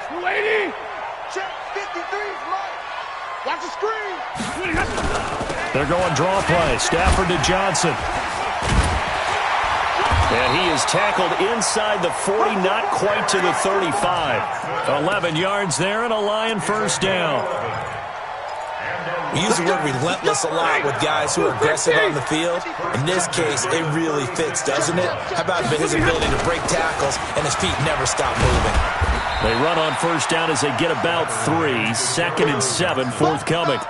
280. Check 53's Mike. Watch the screen. They're going draw play. Stafford to Johnson. And he is tackled inside the 40, not quite to the 35. 11 yards there and a Lion first down. We use the word relentless a lot with guys who are aggressive on the field. In this case, it really fits, doesn't it? How about his ability to break tackles and his feet never stop moving? They run on first down as they get about 3. 2nd and 7, forthcoming.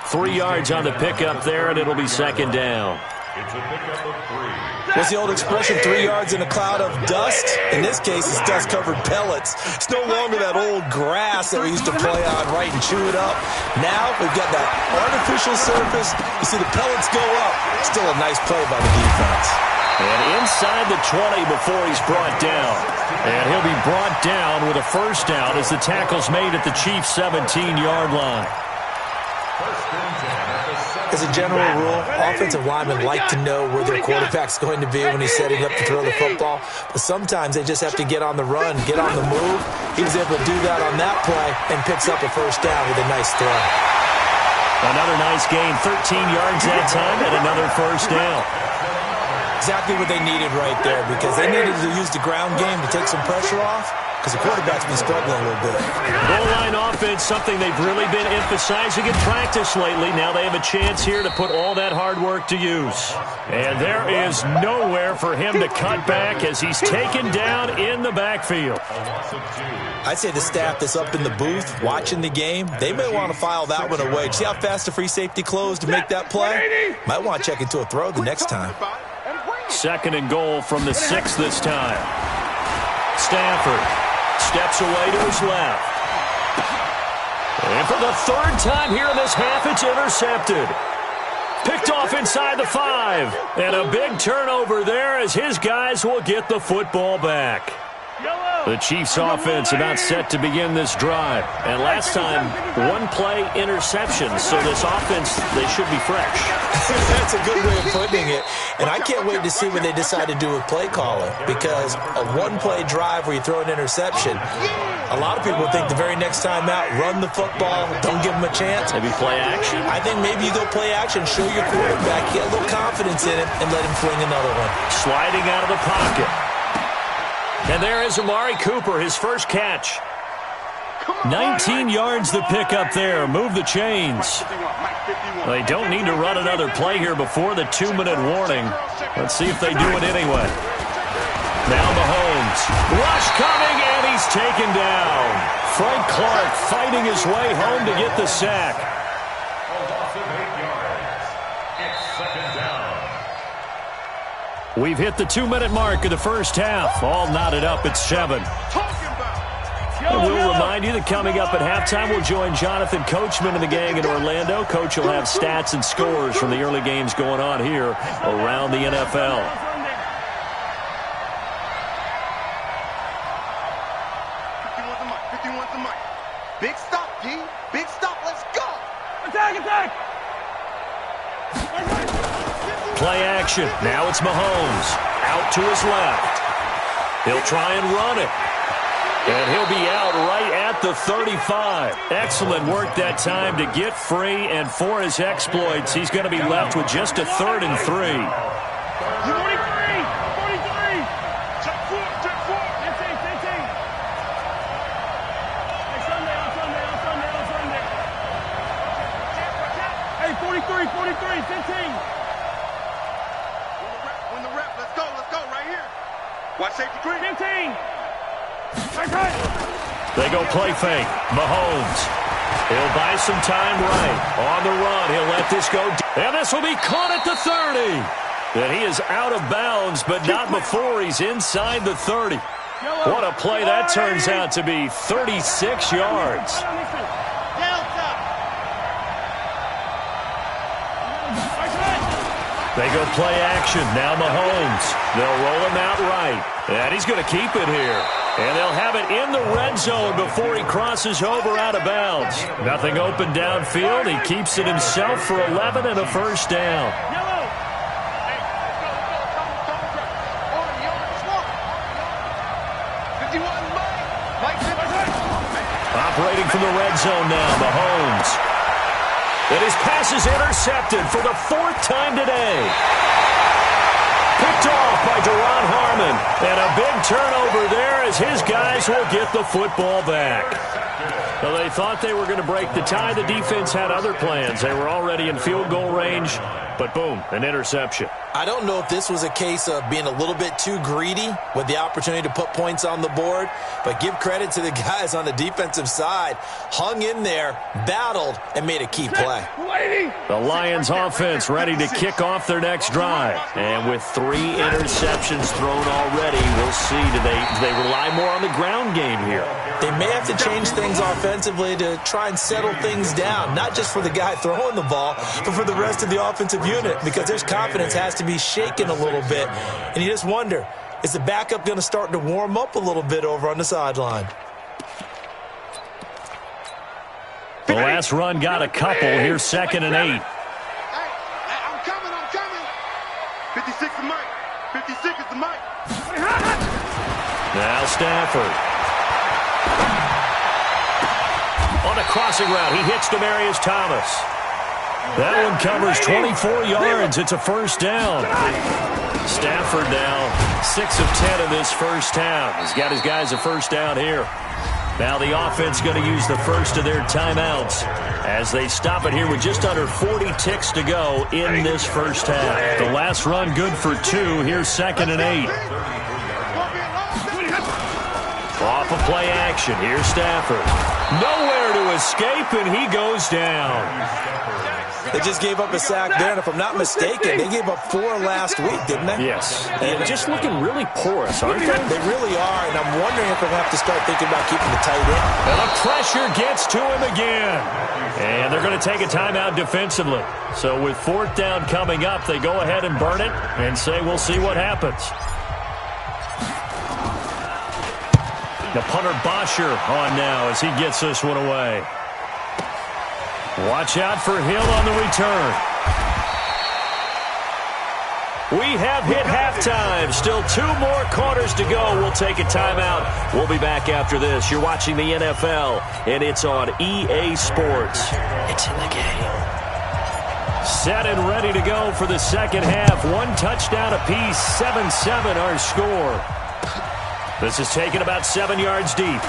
3 yards on the pickup there, and it'll be 2nd down. It's a pickup of 3. What's the old expression, 3 yards in a cloud of dust? In this case, it's dust-covered pellets. It's no longer that old grass that we used to play on, right, and chew it up. Now we've got that artificial surface. You see the pellets go up. Still a nice play by the defense. And inside the 20 before he's brought down. And he'll be brought down with a first down as the tackle's made at the Chiefs' 17-yard line. As a general rule, offensive linemen like to know where their quarterback's going to be when he's setting up to throw the football. But sometimes they just have to get on the run, get on the move. He was able to do that on that play and picks up a first down with a nice throw. Another nice gain, 13 yards that time, and another first down. Exactly what they needed right there, because they needed to use the ground game to take some pressure off, because the quarterback's been struggling a little bit. Goal line offense, something they've really been emphasizing in practice lately. Now they have a chance here to put all that hard work to use. And there is nowhere for him to cut back as he's taken down in the backfield. I'd say the staff that's up in the booth watching the game, they may want to file that one away. See how fast the free safety closed to make that play? Might want to check into a throw the next time. 2nd and goal from the 6 this time. Stafford steps away to his left. And for the 3rd time here in this half, it's intercepted. Picked off inside the 5. And a big turnover there as his guys will get the football back. The Chiefs offense about set to begin this drive. And last time, 1-play interception. So this offense, they should be fresh. That's a good way of putting it. And I can't wait to see what they decide to do with play calling. Because a 1-play drive where you throw an interception, a lot of people think the very next time out, run the football, don't give them a chance. Maybe play action? I think maybe you go play action, show your quarterback, get a little confidence in it, and let him fling another one. Sliding out of the pocket. And there is Amari Cooper, his first catch. 19 yards the pick up there. Move the chains. They don't need to run another play here before the 2-minute warning. Let's see if they do it anyway. Now Mahomes. Rush coming, and he's taken down. Frank Clark fighting his way home to get the sack. We've hit the 2-minute mark of the first half. All knotted up at 7. And we'll remind you that coming up at halftime, we'll join Jonathan Coachman and the gang in Orlando. Coach will have stats and scores from the early games going on here around the NFL. Big stop, G. Big stop. Let's go. Attack. Play action. Now it's Mahomes. Out to his left. He'll try and run it. And he'll be out right at the 35. Excellent work that time to get free, and for his exploits, he's going to be left with just a 3rd and 3. 43. Check 4. Hey, 43, 15. Win the rep. Let's go, right here. Watch safety green. 15. They go play fake. Mahomes. He'll buy some time right. On the run, he'll let this go. And this will be caught at the 30. And he is out of bounds, but not before he's inside the 30. What a play that turns out to be. 36 yards. They go play action. Now Mahomes. They'll roll him out right. And he's going to keep it here. And they'll have it in the red zone before he crosses over out of bounds. Nothing open downfield. He keeps it himself for 11 and a first down. Operating from the red zone now, Mahomes. And his pass is intercepted for the 4th time today. Picked off by Duron Harmon. And a big turnover there as his guys will get the football back. Well, they thought they were going to break the tie. The defense had other plans. They were already in field goal range. But boom, an interception. I don't know if this was a case of being a little bit too greedy with the opportunity to put points on the board, but give credit to the guys on the defensive side. Hung in there, battled, and made a key play. The Lions offense ready to kick off their next drive. And with 3 interceptions thrown already, we'll see. Do they rely more on the ground game here? They may have to change things offensively to try and settle things down, not just for the guy throwing the ball, but for the rest of the offensive unit, because their confidence has to be shaken a little bit. And you just wonder, is the backup going to start to warm up a little bit over on the sideline? The last run got a couple. Here's 2nd and 8. Hey, I'm coming. 56 is Mike. 56 is the Mike. Now Stafford. On a crossing route, he hits Demaryius Thomas. That one covers 24 yards. It's a 1st down. Stafford now 6 of 10 in this first half. He's got his guys a 1st down here. Now the offense going to use the first of their timeouts as they stop it here with just under 40 ticks to go in this first half. The last run good for 2. Here's 2nd and 8. Off of play action. Here's Stafford. Nowhere to escape, and he goes down. They just gave up a sack there, and if I'm not mistaken, they gave up 4 last week, didn't they? Yes. And just looking really porous, aren't they? They really are, and I'm wondering if they'll have to start thinking about keeping the tight end. And the pressure gets to him again. And they're going to take a timeout defensively. So with 4th down coming up, they go ahead and burn it and say we'll see what happens. The punter Bosher on now as he gets this one away. Watch out for Hill on the return. We have hit halftime. Still 2 more quarters to go. We'll take a timeout. We'll be back after this. You're watching the NFL, and it's on EA Sports. It's in the game. Set and ready to go for the second half. 1 touchdown apiece. 7-7 our score. This is taken about 7 yards deep.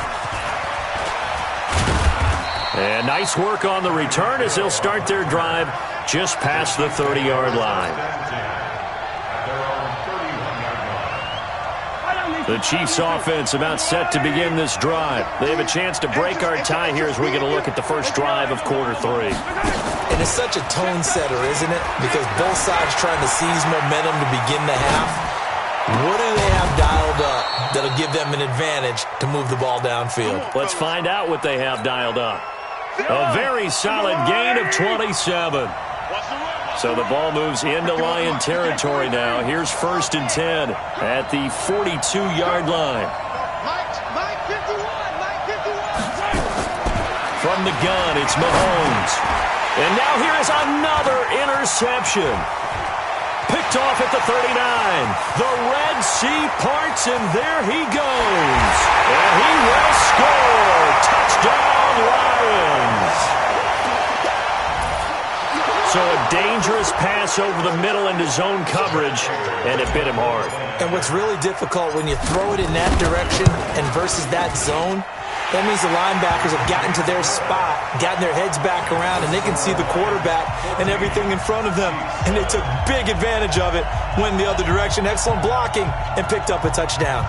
And nice work on the return as they'll start their drive just past the 30-yard line. The Chiefs offense about set to begin this drive. They have a chance to break our tie here as we get a look at the first drive of quarter 3. And it's such a tone setter, isn't it? Because both sides trying to seize momentum to begin the half. What do they have dialed up that'll give them an advantage to move the ball downfield? Let's find out what they have dialed up. A very solid gain of 27. So the ball moves into Lion territory now. Here's 1st and 10 at the 42-yard line. From the gun, it's Mahomes. And now here is another interception. Picked off at the 39. The Red Sea parts, and there he goes. And he will score. Touchdown, Lions. So a dangerous pass over the middle into zone coverage, and it bit him hard. And what's really difficult when you throw it in that direction and versus that zone, that means the linebackers have gotten to their spot, gotten their heads back around, and they can see the quarterback and everything in front of them. And they took big advantage of it, went the other direction, excellent blocking, and picked up a touchdown.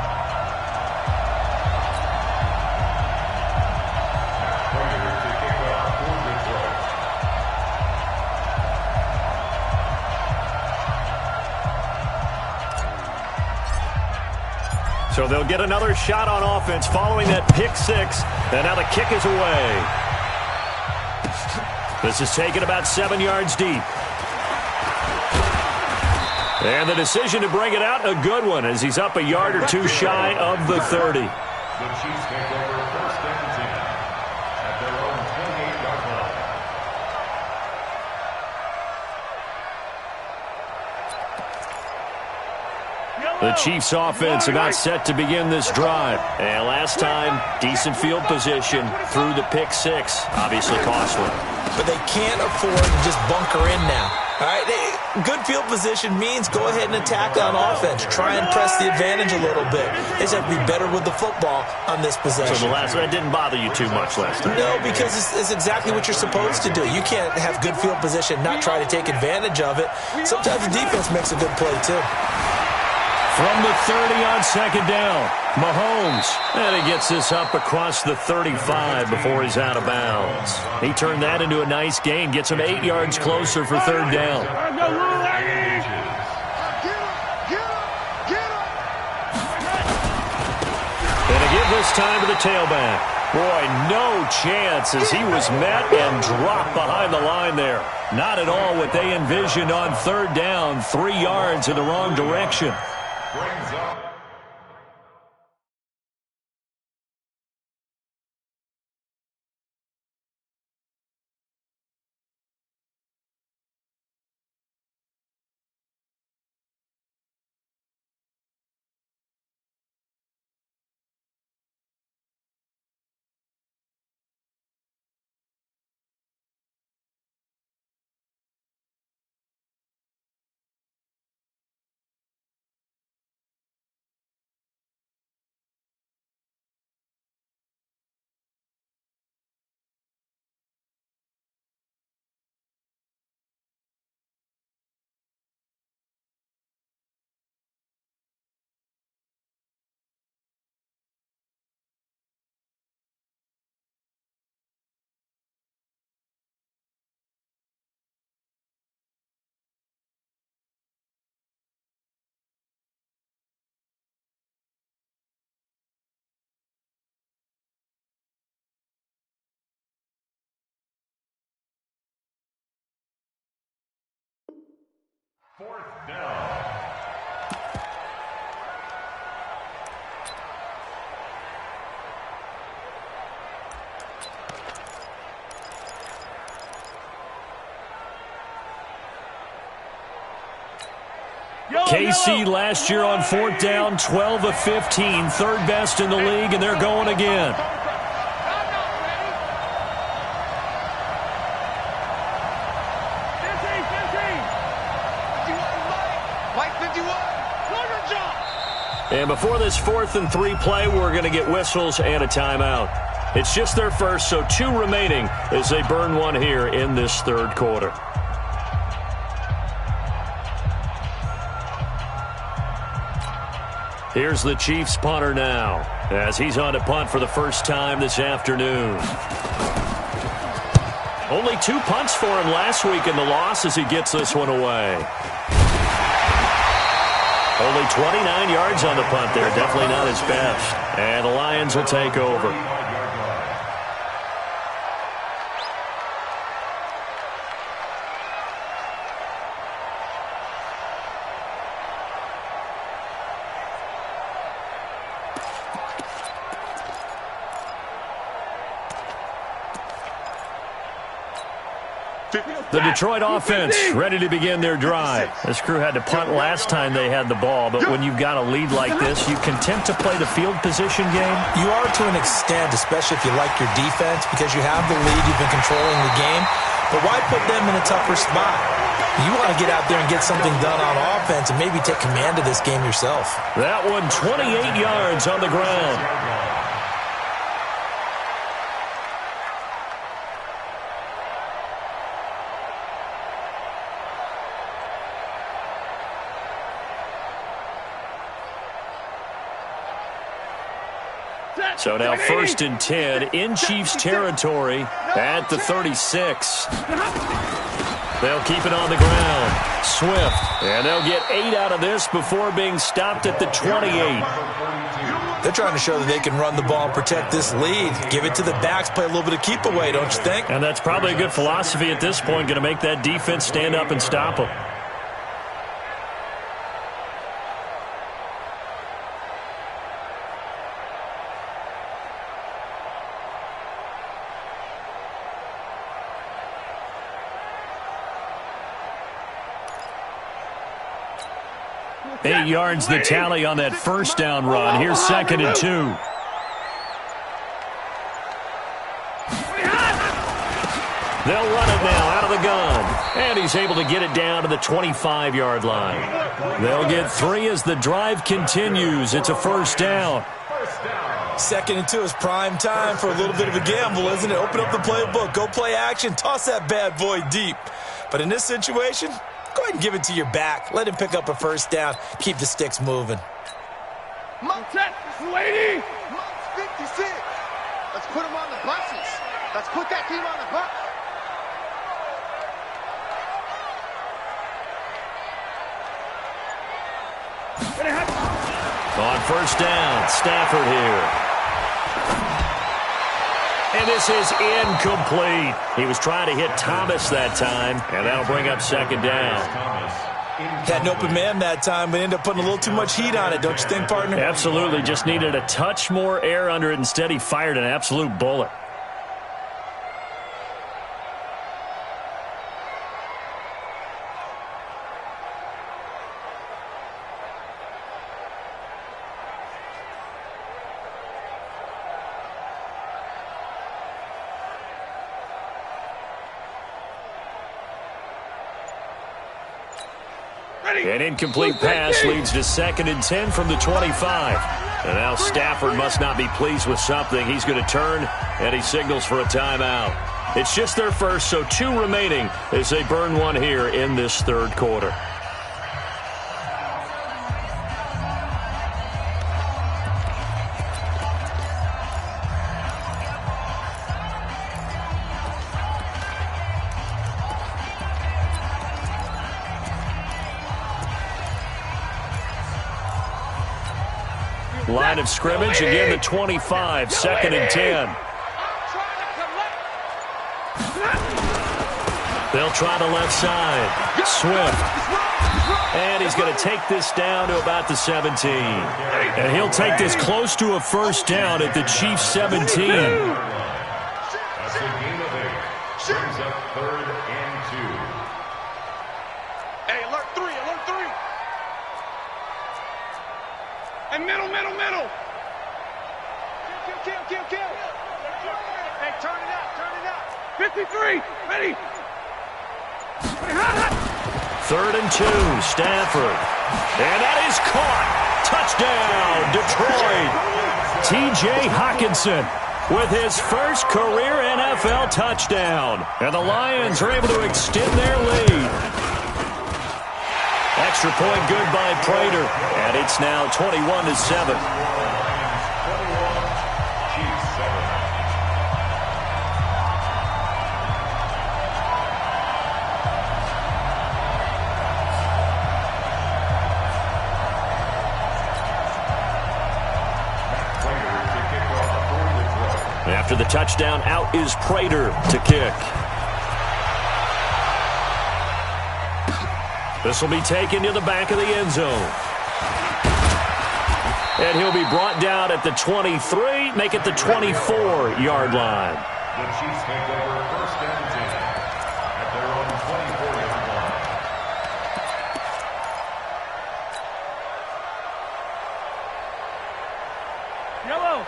So they'll get another shot on offense following that pick 6. And now the kick is away. This is taken about 7 yards deep. And the decision to bring it out, a good one, as he's up a yard or 2 shy of the 30. The Chiefs take over 1st and 10 at their own 28-yard line. The The Chiefs offense about set to begin this drive. And last time, decent field position through the pick six. Obviously costly. But they can't afford to just bunker in now. All right, good field position means go ahead and attack on offense. Try and press the advantage a little bit. They just have to be better with the football on this possession. So that didn't bother you too much last time? No, because it's exactly what you're supposed to do. You can't have good field position, not try to take advantage of it. Sometimes the defense makes a good play, too. From the 30 on second down, Mahomes. And he gets this up across the 35 before he's out of bounds. He turned that into a nice gain, gets him 8 yards closer for third down. And to give this time to the tailback. Boy, no chance as he was met and dropped behind the line there. Not at all what they envisioned on third down, 3 yards in the wrong direction. Brings up fourth down. KC last year on fourth down, 12 of 15, third best in the league, and they're going again. And before this 4th and 3 play, we're going to get whistles and a timeout. It's just their first, so 2 remaining as they burn one here in this third quarter. Here's the Chiefs punter now as he's on to punt for the first time this afternoon. Only 2 punts for him last week in the loss as he gets this one away. Only 29 yards on the punt there. Definitely not his best. And the Lions will take over. The Detroit offense ready to begin their drive. This crew had to punt last time they had the ball, but when you've got a lead like this, you content to play the field position game? You are to an extent, especially if you like your defense, because you have the lead, you've been controlling the game. But why put them in a tougher spot? You want to get out there and get something done on offense and maybe take command of this game yourself. That one 28 yards on the ground. So now 1st and 10 in Chiefs territory at the 36. They'll keep it on the ground. Swift. And they'll get 8 out of this before being stopped at the 28. They're trying to show that they can run the ball and protect this lead. Give it to the backs, play a little bit of keep away, don't you think? And that's probably a good philosophy at this point, going to make that defense stand up and stop them. 8 yards the tally on that first down run. Here's 2nd and 2. They'll run it now out of the gun. And he's able to get it down to the 25-yard line. They'll get 3 as the drive continues. It's a first down. 2nd and 2 is prime time for a little bit of a gamble, isn't it? Open up the playbook, go play action, toss that bad boy deep. But in this situation, go ahead and give it to your back. Let him pick up a first down. Keep the sticks moving. Monk lady. Monk 56. Let's put him on the buses. Let's put that team on the bus. On first down, Stafford here. And this is incomplete. He was trying to hit Thomas that time, and that'll bring up 2nd down. Had an open man that time, but ended up putting a little too much heat on it, don't you think, partner? Absolutely. Just needed a touch more air under it. Instead, he fired an absolute bullet. An incomplete pass leads to 2nd and 10 from the 25. And now Stafford must not be pleased with something. He's going to turn, and he signals for a timeout. It's just their first, so 2 remaining as they burn one here in this 3rd quarter. Line of scrimmage, again the 25, 2nd and 10. They'll try the left side. Swift. And he's going to take this down to about the 17. And he'll take this close to a first down at the Chiefs' 17. That's a gain of 8. Brings up 3rd and 2. Hey, alert 3, alert 3. And middle. Kill. Hey, turn it out. 53, ready. 3rd and 2, Stafford. And that is caught. Touchdown, Detroit. T.J. Hockenson with his first career NFL touchdown. And the Lions are able to extend their lead. Extra point good by Prater. And it's now 21-7. After the touchdown, out is Prater to kick. This will be taken to the back of the end zone. And he'll be brought down at the 23, make it the 24-yard line. The Chiefs take over 1st and 10 at their own 24-yard line.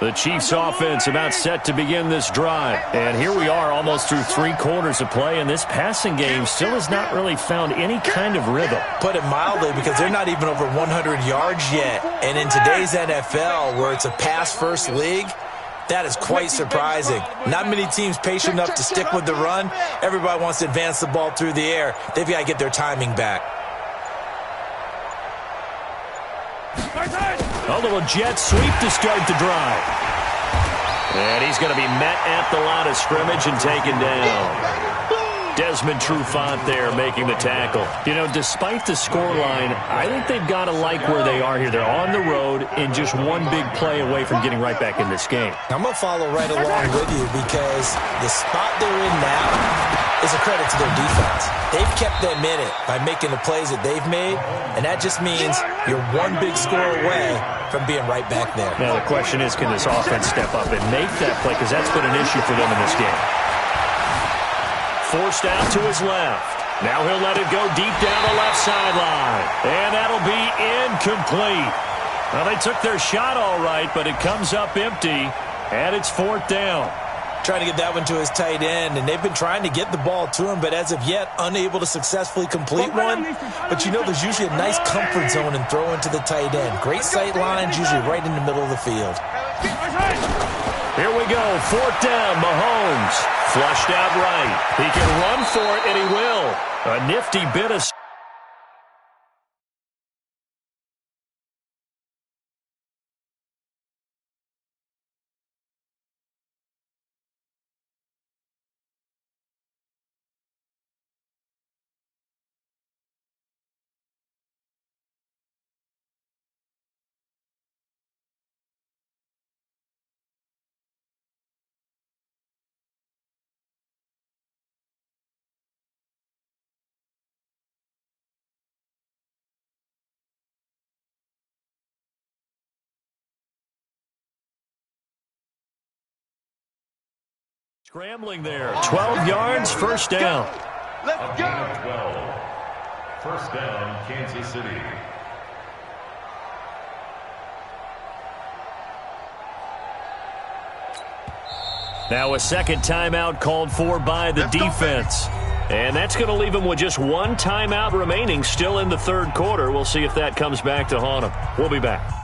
The Chiefs offense about set to begin this drive. And here we are almost through 3 quarters of play, and this passing game still has not really found any kind of rhythm. Put it mildly, because they're not even over 100 yards yet. And in today's NFL, where it's a pass-first league, that is quite surprising. Not many teams patient enough to stick with the run. Everybody wants to advance the ball through the air. They've got to get their timing back. A little jet sweep to start the drive. And he's going to be met at the line of scrimmage and taken down. Desmond Trufant there making the tackle. You know, despite the scoreline, I think they've got to like where they are here. They're on the road and just one big play away from getting right back in this game. I'm going to follow right along with you, because the spot they're in now is a credit to their defense. They've kept them in it by making the plays that they've made, and that just means you're one big score away from being right back there. Now the question is, can this offense step up and make that play, because that's been an issue for them in this game. Forced out to his left. Now he'll let it go deep down the left sideline. And that'll be incomplete. Well, they took their shot all right, but it comes up empty, and it's 4th down. Trying to get that one to his tight end, and they've been trying to get the ball to him, but as of yet, unable to successfully complete one. But you know there's usually a nice comfort zone in throwing to the tight end. Great sight lines, usually right in the middle of the field. Here we go, 4th down, Mahomes. Flushed out right. He can run for it, and he will. A nifty bit of... Scrambling there. 12 yards, first down. Let's go. 12. First down, Kansas City. Now a second timeout called for by the defense. And that's going to leave him with just one timeout remaining still in the third quarter. We'll see if that comes back to haunt him. We'll be back.